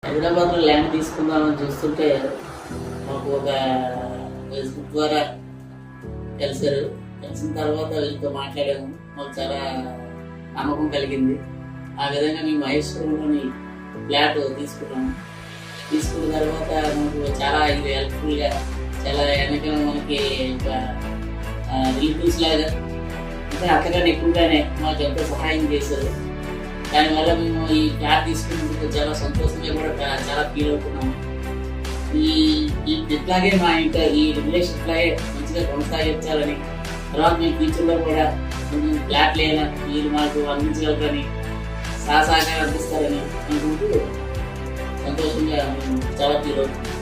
హైదరాబాద్లో ల్యాండ్ తీసుకుందామని చూస్తుంటే మాకు ఒక ఫేస్బుక్ ద్వారా కలిసిన తర్వాత వీళ్ళతో మాట్లాడాము. మాకు చాలా నమ్మకం కలిగింది. ఆ విధంగా మేము మహేశ్వరంలోని ఫ్లాట్ తీసుకున్నాము. తీసుకున్న తర్వాత మాకు చాలా ఇది హెల్ప్ఫుల్గా, చాలా వెనక మనకి రిలేటివ్స్ లాగా ఇంకా అంతకన్నా ఎక్కువగానే మాకు ఎంతో సహాయం చేశారు. దానివల్ల మేము ఈ ఫ్లాట్ తీసుకున్నందుకు చాలా సంతోషంగా కూడా చాలా ఫీల్ అవుతున్నాము. ఇట్లాగే మా ఇంట్లో ఈ రిలేషన్ ఇట్లాగే మంచిగా కొనసాగించాలని, తర్వాత మీ ఫ్యూచర్లో కూడా కొంచెం ఫ్లాట్ లేనా మీరు మాకు అందించగలరని, సహకారం అందిస్తారని అనుకుంటూ సంతోషంగా మేము చాలా ఫీల్ అవుతున్నాం.